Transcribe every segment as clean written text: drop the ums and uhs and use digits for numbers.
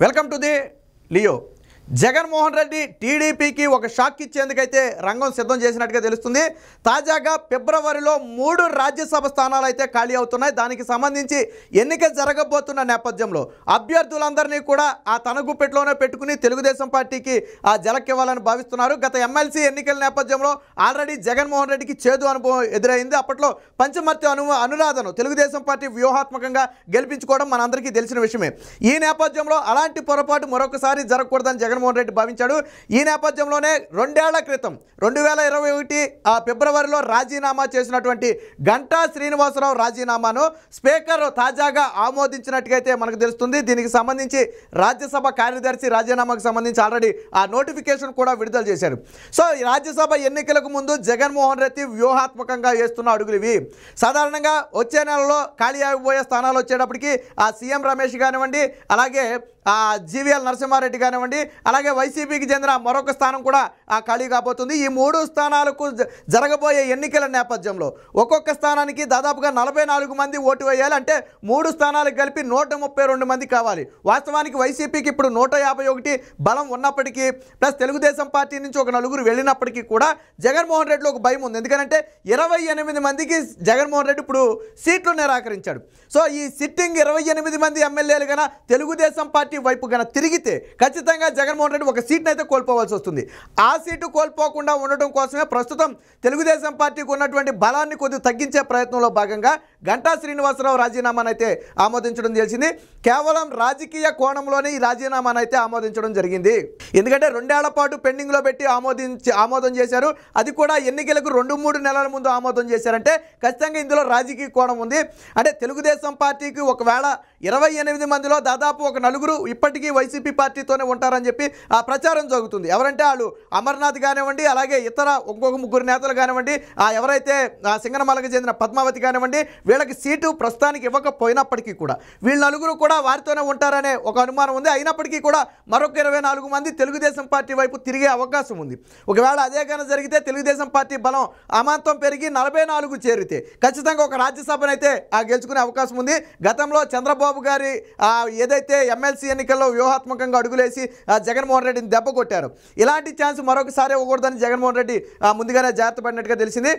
Welcome to the Leo. Jaganmohan Reddy టీడీపీకి ఒక shock ఇచ్చేందుకైతే రంగం సిద్ధం చేసినట్టుగా తెలుస్తుంది. తాజాగా ఫిబ్రవరిలో 3 రాజ్యసభ స్థానాలు అయితే ఖాళీ అవుతున్నాయి. దానికి సంబంధించి ఎన్నిక జరగబోతున్న నేపథ్యంలో అభ్యర్థులందరినీ కూడా ఆ తన గుప్పెట్లోనే పెట్టుకుని తెలుగుదేశం పార్టీకి ఆ జలక్కివ్వాలని భావిస్తున్నారు. గత ఎమ్మెల్సీ ఎన్నికల నేపథ్యంలో ఆల్రెడీ జగన్మోహన్ రెడ్డికి చేదు అనుభవం ఎదురైంది. అప్పట్లో పంచమర్తి అనురాధను తెలుగుదేశం పార్టీ వ్యూహాత్మకంగా గెలిపించుకోవడం మనందరికీ తెలిసిన విషయమే. ఈ నేపథ్యంలో అలాంటి పొరపాటు మరొకసారి జరగకూడదని జగన్మోహన్ రెడ్డి భావించాడు. ఈ నేపథ్యంలోనే 2 ఏళ్ల క్రితం 2021 ఫిబ్రవరిలో రాజీనామా చేసినటువంటి గంటా శ్రీనివాసరావు రాజీనామాను స్పీకర్ తాజాగా ఆమోదించినట్టుగా మనకు తెలుస్తుంది. దీనికి సంబంధించి రాజ్యసభ కార్యదర్శి రాజీనామాకు సంబంధించి ఆల్రెడీ ఆ నోటిఫికేషన్ కూడా విడుదల చేశారు. సో ఈ రాజ్యసభ ఎన్నికలకు ముందు జగన్మోహన్ రెడ్డి వ్యూహాత్మకంగా వేస్తున్న అడుగులు ఇవి. సాధారణంగా వచ్చే నెలలో ఖాళీ అయిపోయే స్థానాలు వచ్చేటప్పటికి ఆ సీఎం రమేష్ కానివ్వండి, అలాగే జీవీఎల్ నరసింహారెడ్డి కానివ్వండి, అలాగే వైసీపీకి చెందిన మరొక స్థానం కూడా ఖాళీ కాబోతుంది. ఈ 3 స్థానాలకు జరగబోయే ఎన్నికల నేపథ్యంలో ఒక్కొక్క స్థానానికి దాదాపుగా 44 మంది ఓటు వేయాలి. అంటే 3 స్థానాలకు కలిపి 132 మంది కావాలి. వాస్తవానికి వైసీపీకి ఇప్పుడు 151 బలం ఉన్నప్పటికీ ప్లస్ తెలుగుదేశం పార్టీ నుంచి ఒక 4 వెళ్ళినప్పటికీ కూడా జగన్మోహన్ రెడ్డిలో ఒక భయం ఉంది. ఎందుకంటే 28 మందికి జగన్మోహన్ రెడ్డి ఇప్పుడు సీట్లు నిరాకరించాడు. సో ఈ సిట్టింగ్ 28 మంది ఎమ్మెల్యేలు కన్నా తెలుగుదేశం పార్టీ వైపు కన్నా తిరిగితే ఖచ్చితంగా జగన్మోహన్ రెడ్డి ఒక సీట్ని అయితే కోల్పోవాల్సి వస్తుంది. ఆ సీటు కోల్పోకుండా ఉండటం కోసమే ప్రస్తుతం తెలుగుదేశం పార్టీకి ఉన్నటువంటి బలాన్ని కొద్దిగా తగ్గించే ప్రయత్నంలో భాగంగా గంటా శ్రీనివాసరావు రాజీనామాను అయితే ఆమోదించడం తెలిసింది. కేవలం రాజకీయ కోణంలోనే ఈ రాజీనామాను అయితే ఆమోదించడం జరిగింది. ఎందుకంటే 2 ఏళ్ల పాటు పెండింగ్లో పెట్టి ఆమోదం చేశారు. అది కూడా ఎన్నికలకు 2-3 నెలల ముందు ఆమోదం చేశారంటే ఖచ్చితంగా ఇందులో రాజకీయ కోణం ఉంది. అంటే తెలుగుదేశం పార్టీకి ఒకవేళ 28 మందిలో దాదాపు ఒక 4 ఇప్పటికీ వైసీపీ పార్టీతోనే ఉంటారని చెప్పి ఆ ప్రచారం జరుగుతుంది. ఎవరంటే వాళ్ళు అమర్నాథ్ కానివ్వండి, అలాగే ఇతర ఇంకొక 3 నేతలు కానివ్వండి, ఎవరైతే సింగనమలకు చెందిన పద్మావతి కానివ్వండి, వీళ్ళకి సీటు ప్రస్తుతానికి ఇవ్వకపోయినప్పటికీ కూడా వీళ్ళు 4 కూడా వారితోనే ఉంటారనే ఒక అనుమానం ఉంది. అయినప్పటికీ కూడా మరొక 24 మంది తెలుగుదేశం పార్టీ వైపు తిరిగే అవకాశం ఉంది. ఒకవేళ అదే కనుక జరిగితే తెలుగుదేశం పార్టీ బలం అమాంతం పెరిగి 44 చేరితే ఖచ్చితంగా ఒక రాజ్యసభనైతే గెలుచుకునే అవకాశం ఉంది. గతంలో చంద్రబాబు గారి ఏదైతే ఎమ్మెల్సీ ఎన్నికల్లో వ్యూహాత్మకంగా అడుగులేసి జగన్మోహన్ రెడ్డిని దెబ్బ కొట్టారు. ఇలాంటి ఛాన్స్ మరొకసారి ఇవ్వకూడదని జగన్మోహన్ రెడ్డి ముందుగానే జాగ్రత్త పడినట్టుగా తెలిసింది.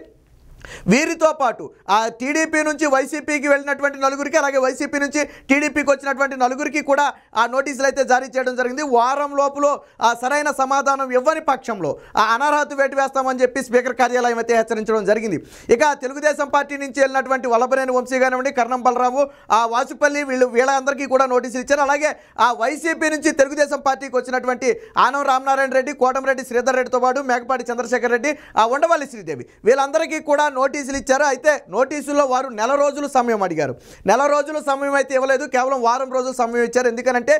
వీరితో పాటు టీడీపీ నుంచి వైసీపీకి వెళ్ళినటువంటి 4కి, అలాగే వైసీపీ నుంచి టీడీపీకి వచ్చినటువంటి 4కి కూడా నోటీసులు అయితే జారీ చేయడం జరిగింది. వారం లోపల సరైన సమాధానం ఇవ్వని పక్షంలో అనర్హత వేటు వేస్తామని చెప్పి స్పీకర్ కార్యాలయం అయితే హెచ్చరించడం జరిగింది. ఇక తెలుగుదేశం పార్టీ నుంచి వెళ్ళినటువంటి వల్లభనేని వంశీ కానివ్వండి, కర్ణం బలరాము, వాసుపల్లి వీళ్ళందరికీ కూడా నోటీసులు ఇచ్చారు. అలాగే వైసీపీ నుంచి తెలుగుదేశం పార్టీకి వచ్చినటువంటి ఆనం రామనారాయణ రెడ్డి, కోటమిరెడ్డి శ్రీధర్ రెడ్డితో పాటు మేకపాటి చంద్రశేఖర్ రెడ్డి, ఉండవల్లి శ్రీదేవి వీళ్ళందరికీ కూడా నోటీసులు ఇచ్చారు. అయితే నోటీసుల్లో వారు 4 రోజులు సమయం అడిగారు. 4 రోజుల సమయం అయితే ఇవ్వలేదు, కేవలం వారం రోజులు సమయం ఇచ్చారు. ఎందుకంటే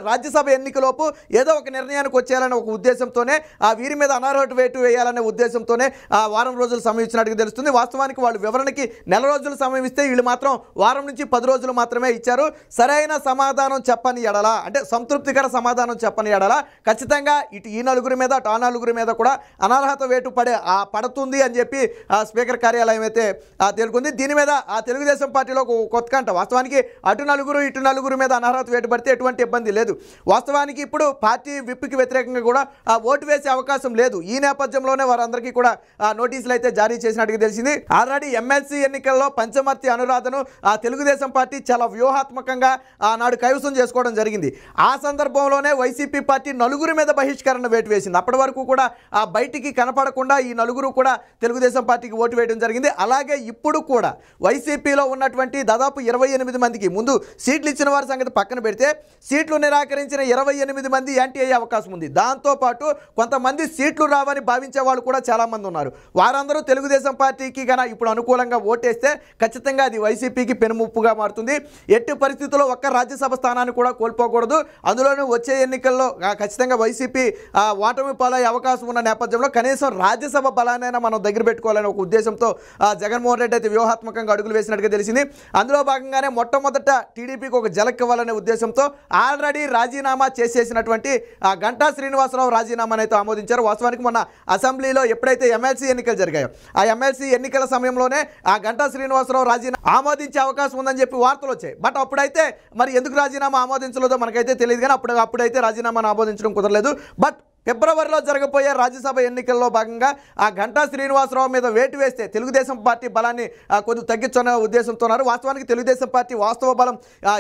రాజ్యసభ ఎన్నికలోపు ఏదో ఒక నిర్ణయానికి వచ్చేయాలనే ఒక ఉద్దేశంతోనే వీరి మీద అనర్హత వేటు వేయాలనే ఉద్దేశంతోనే వారం రోజులు సమయం ఇచ్చినట్టుగా తెలుస్తుంది. వాస్తవానికి వాళ్ళు వివరణకి 4 రోజులు సమయం ఇస్తే వీళ్ళు మాత్రం వారం నుంచి 10 రోజులు మాత్రమే ఇచ్చారు. సరైన సమాధానం చెప్పని ఎడల, అంటే సంతృప్తికర సమాధానం చెప్పని ఎడల ఖచ్చితంగా ఇటు ఈ 4 మీద అటు ఆ 4 మీద కూడా అనర్హత వేటు పడుతుంది అని చెప్పి స్పీకర్ కార్యాలయం అయితే తెలుకుంది. దీని మీద తెలుగుదేశం పార్టీలో కొత్త కంట. వాస్తవానికి అటు 4 ఇటు 4 మీద అనర్హత వేటు పడితే ఎటువంటి ఇబ్బంది లేదు. వాస్తవానికి ఇప్పుడు పార్టీ విప్కి వ్యతిరేకంగా కూడా ఓటు వేసే అవకాశం లేదు. ఈ నేపథ్యంలోనే వారందరికీ కూడా నోటీసులు అయితే జారీ చేసినట్టుగా తెలిసింది. ఆల్రెడీ ఎమ్మెల్సీ ఎన్నికల్లో పంచమర్తి అనురాధను తెలుగుదేశం పార్టీ చాలా వ్యూహాత్మకంగా నాడు కైవసం చేసుకోవడం జరిగింది. ఆ సందర్భంలోనే వైసీపీ పార్టీ 4 మీద బహిష్కరణ వేటు వేసింది. అప్పటి వరకు కూడా బయటికి కనపడకుండా ఈ 4 కూడా తెలుగుదేశం పార్టీకి ఓటు వేయడం జరిగింది. అలాగే ఇప్పుడు కూడా వైసీపీలో ఉన్నటువంటి దాదాపు 28 మందికి ముందు సీట్లు ఇచ్చిన వారి సంగతి పక్కన పెడితే సీట్లు నిరాకరించిన 28 మంది యాంటీ అయ్యే అవకాశం ఉంది. దాంతోపాటు కొంతమంది సీట్లు రావని భావించే వాళ్ళు కూడా చాలామంది ఉన్నారు. వారందరూ తెలుగుదేశం పార్టీకి కన్నా ఇప్పుడు అనుకూలంగా ఓటేస్తే ఖచ్చితంగా అది వైసీపీకి పెనుముప్పుగా మారుతుంది. ఎట్టి పరిస్థితుల్లో ఒక్క రాజ్యసభ స్థానాన్ని కూడా కోల్పోకూడదు. అందులోనూ వచ్చే ఎన్నికల్లో ఖచ్చితంగా వైసీపీ ఓటమి పాలయ్యే అవకాశం ఉన్న నేపథ్యంలో కనీసం రాజ్యసభ బలానైనా మనం దగ్గర పెట్టుకోవాలని ఒక ఉద్దేశంతో జగన్మోహన్ రెడ్డి అయితే వ్యూహాత్మకంగా అడుగులు వేసినట్టుగా తెలిసింది. అందులో భాగంగానే మొట్టమొదట టీడీపీకి ఒక జలక్ ఇవ్వాలనే ఉద్దేశంతో ఆల్రెడీ రాజీనామా చేసేసినటువంటి గంటా శ్రీనివాసరావు రాజీనామాను అయితే ఆమోదించారు. వాస్తవానికి మొన్న అసెంబ్లీలో ఎప్పుడైతే ఎమ్మెల్సీ ఎన్నికలు జరిగాయో ఆ ఎమ్మెల్సీ ఎన్నికల సమయంలోనే ఆ గంటా శ్రీనివాసరావు రాజీనామా ఆమోదించే అవకాశం ఉందని చెప్పి వార్తలు వచ్చాయి. బట్ అప్పుడైతే మరి ఎందుకు రాజీనామా ఆమోదించలేదో మనకైతే తెలియదు, కానీ అప్పుడైతే రాజీనామాను ఆమోదించడం కుదరలేదు. బట్ ఫిబ్రవరిలో జరగబోయే రాజ్యసభ ఎన్నికల్లో భాగంగా ఆ గంటా శ్రీనివాసరావు మీద వేటు వేస్తే తెలుగుదేశం పార్టీ బలాన్ని కొంచెం తగ్గించుకునే ఉద్దేశంతో ఉన్నారు. వాస్తవానికి తెలుగుదేశం పార్టీ వాస్తవ బలం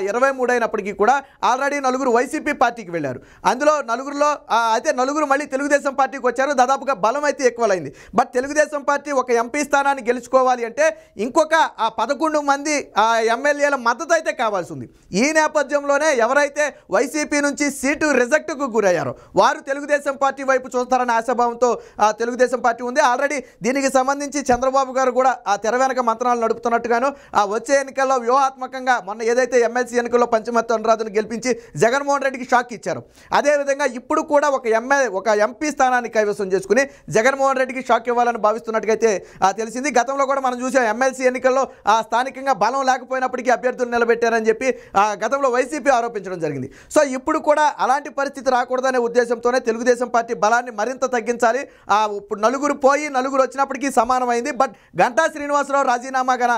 23 అయినప్పటికీ కూడా ఆల్రెడీ నలుగురు వైసీపీ పార్టీకి వెళ్ళారు. అందులో నలుగురులో అయితే నలుగురు మళ్ళీ తెలుగుదేశం పార్టీకి వచ్చారు. దాదాపుగా బలం అయితే ఎక్కువైంది. బట్ తెలుగుదేశం పార్టీ ఒక ఎంపీ స్థానాన్ని గెలుచుకోవాలి అంటే ఇంకొక 11 మంది ఎమ్మెల్యేల మద్దతు అయితే కావాల్సి ఉంది. ఈ నేపథ్యంలోనే ఎవరైతే వైసీపీ నుంచి సీటు రిజెక్ట్కు గురయ్యారో వారు తెలుగుదేశం పార్టీ వైపు చూస్తారనే ఆశాభావంతో తెలుగుదేశం పార్టీ ఉంది. ఆల్రెడీ దీనికి సంబంధించి చంద్రబాబు గారు కూడా తెర వెనక మంత్రాలు నడుపుతున్నట్టుగాను వచ్చే ఎన్నికల్లో వ్యూహాత్మకంగా మొన్న ఏదైతే ఎమ్మెల్సీ ఎన్నికల్లో పంచమర్తి అనురాధను గెలిపించి జగన్మోహన్ రెడ్డికి షాక్ ఇచ్చారు, అదేవిధంగా ఇప్పుడు కూడా ఒక ఎంపీ స్థానాన్ని కైవసం చేసుకుని జగన్మోహన్ రెడ్డికి షాక్ ఇవ్వాలని భావిస్తున్నట్టుగైతే తెలిసింది. గతంలో కూడా మనం చూసాం ఎమ్మెల్సీ ఎన్నికల్లో స్థానికంగా బలం లేకపోయినప్పటికీ అభ్యర్థులు నిలబెట్టారని చెప్పి గతంలో వైసీపీ ఆరోపించడం జరిగింది. సో ఇప్పుడు కూడా అలాంటి పరిస్థితి రాకూడదనే ఉద్దేశంతోనే తెలుగుదేశం పార్టీ బలాన్ని మరింత తగ్గించాలి. ఇప్పుడు నలుగురు పోయి నలుగురు వచ్చినప్పటికీ సమానమైంది. బట్ గంటా శ్రీనివాసరావు రాజీనామా కన్నా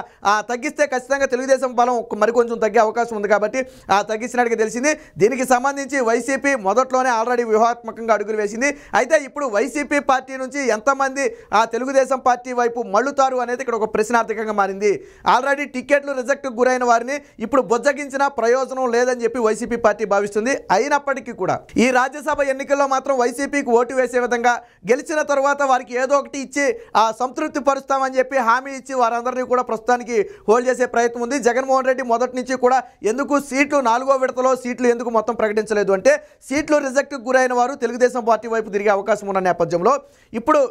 తగ్గిస్తే ఖచ్చితంగా తెలుగుదేశం బలం మరికొంచెం తగ్గే అవకాశం ఉంది కాబట్టి తగ్గించినట్టుగా తెలిసింది. దీనికి సంబంధించి వైసీపీ మొదట్లోనే ఆల్రెడీ వ్యూహాత్మకంగా అడుగులు వేసింది. అయితే ఇప్పుడు వైసీపీ పార్టీ నుంచి ఎంతమంది తెలుగుదేశం పార్టీ వైపు మళ్ళుతారు అనేది ఇక్కడ ఒక ప్రశ్నార్థకంగా మారింది. ఆల్రెడీ టికెట్లు రిజెక్ట్కు గురైన వారిని ఇప్పుడు బొజ్జగించిన ప్రయోజనం లేదని చెప్పి వైసీపీ పార్టీ భావిస్తుంది. అయినప్పటికీ కూడా ఈ రాజ్యసభ ఎన్నికల్లో మాత్రం వైసీపీకి ఓటు వేసే విధంగా గెలిచిన తర్వాత వారికి ఏదో ఒకటి ఇచ్చి సంతృప్తి పరుస్తామని చెప్పి హామీ ఇచ్చి వారందరినీ కూడా ప్రస్తుతానికి హోల్డ్ చేసే ప్రయత్నం ఉంది. జగన్మోహన్ రెడ్డి మొదటి నుంచి కూడా ఎందుకు సీట్లు 4వ విడతలో సీట్లు ఎందుకు మొత్తం ప్రకటించలేదు అంటే సీట్లు రిజెక్ట్కు గురైన వారు తెలుగుదేశం పార్టీ వైపు తిరిగే అవకాశం ఉన్న నేపథ్యంలో ఇప్పుడు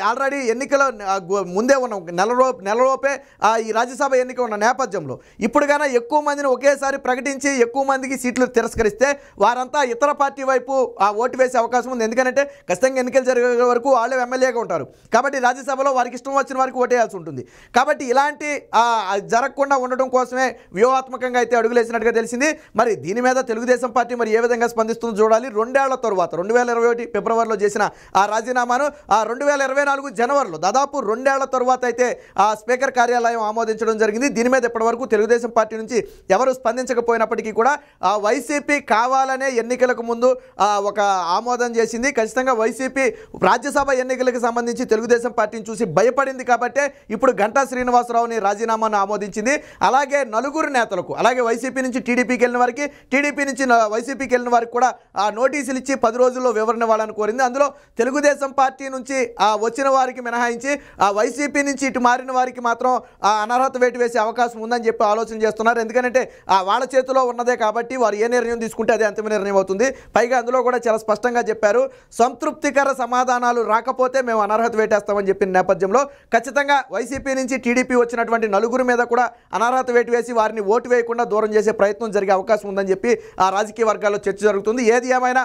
ఆల్రెడీ ఎన్నికల ముందే ఉన్న నెలలోపే ఈ రాజ్యసభ ఎన్నిక ఉన్న నేపథ్యంలో ఇప్పుడు గాన ఎక్కువ మందిని ఒకేసారి ప్రకటించి ఎక్కువ మందికి సీట్లు తిరస్కరిస్తే వారంతా ఇతర పార్టీ వైపు ఓటు వేసే అవకాశం ఉంది. ఎందుకంటే ఖచ్చితంగా ఎన్నికలు జరిగే వరకు వాళ్ళే ఎమ్మెల్యేగా ఉంటారు కాబట్టి రాజ్యసభలో వారికి ఇష్టం వచ్చిన వారికి ఓటేయాల్సి ఉంటుంది. కాబట్టి ఇలాంటి జరగకుండా ఉండడం కోసమే వ్యూహాత్మకంగా అయితే అడుగులేసినట్టుగా తెలిసింది. మరి దీని మీద తెలుగుదేశం పార్టీ మరి ఏ విధంగా స్పందిస్తుందో చూడాలి. 2 ఏళ్ల తర్వాత 2021 ఫిబ్రవరిలో చేసిన ఆ రాజీనామాను 2024 జనవరిలో దాదాపు 2 ఏళ్ల తర్వాత అయితే స్పీకర్ కార్యాలయం ఆమోదించడం జరిగింది. దీని మీద ఇప్పటివరకు తెలుగుదేశం పార్టీ నుంచి ఎవరు స్పందించకపోయినప్పటికీ కూడా వైసీపీ కావాలనే ఎన్నికలకు ముందు ఒక ఆమోదం చేసింది. ఖచ్చితంగా వైసీపీ రాజ్యసభ ఎన్నికలకు సంబంధించి తెలుగుదేశం పార్టీని చూసి భయపడింది కాబట్టే ఇప్పుడు గంటా శ్రీనివాసరావుని రాజీనామాను ఆమోదించింది. అలాగే నలుగురు నేతలకు అలాగే వైసీపీ నుంచి టీడీపీకి వెళ్ళిన వారికి టీడీపీ నుంచి వైసీపీకి వెళ్ళిన వారికి కూడా నోటీసులు ఇచ్చి 10 రోజుల్లో వివరణ ఇవ్వాలని కోరింది. అందులో తెలుగుదేశం పార్టీ నుంచి వచ్చిన వారికి మినహాయించి వైసీపీ నుంచి ఇటు మారిన వారికి మాత్రం అనర్హత వేటు వేసే అవకాశం ఉందని చెప్పి ఆలోచన చేస్తున్నారు. ఎందుకంటే వాళ్ళ చేతిలో ఉన్నదే కాబట్టి వారు ఏ నిర్ణయం తీసుకుంటే అదే అంతిమ నిర్ణయం అవుతుంది. పైగా అందులో కూడా చాలా స్పష్టంగా చెప్పారు, సంతృప్తికర సమాధానాలు రాకపోతే మేము అనర్హత వేటేస్తామని చెప్పిన నేపథ్యంలో ఖచ్చితంగా వైసీపీ నుంచి టీడీపీ వచ్చినటువంటి నలుగురు మీద కూడా అనర్హత వేటు వేసి వారిని ఓటు వేయకుండా దూరం చేసే ప్రయత్నం జరిగే అవకాశం ఉందని చెప్పి రాజకీయ వర్గాల్లో చర్చ జరుగుతుంది. ఏది ఏమైనా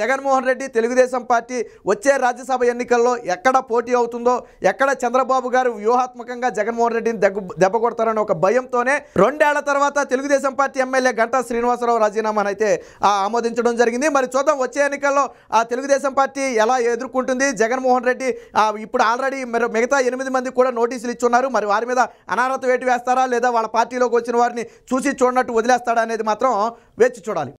జగన్మోహన్ రెడ్డి తెలుగుదేశం పార్టీ వచ్చే రాజ్యసభ ఎన్నికల్లో ఎక్కడ పోటీ అవుతుందో ఎక్కడ చంద్రబాబు గారు వ్యూహాత్మకంగా జగన్మోహన్ రెడ్డిని దెబ్బ కొడతారని ఒక భయంతోనే 2 ఏళ్ల తర్వాత తెలుగుదేశం పార్టీ ఎమ్మెల్యే గంటా శ్రీనివాసరావు రాజీనామాను అయితే ఆమోదించడం జరిగింది. మరి చూద్దాం వచ్చే ఎన్నికల్లో తెలుగుదేశం పార్టీ ఎలా ఎదుర్కొంటుంది. జగన్మోహన్ రెడ్డి ఇప్పుడు ఆల్రెడీ మిగతా 8 మంది కూడా నోటీసులు ఇచ్చున్నారు. మరి వారి మీద అనర్హత వేటు వేస్తారా లేదా వాళ్ళ పార్టీలోకి వచ్చిన వారిని చూసి చూడనట్టు వదిలేస్తాడా అనేది మాత్రం వేచి చూడాలి.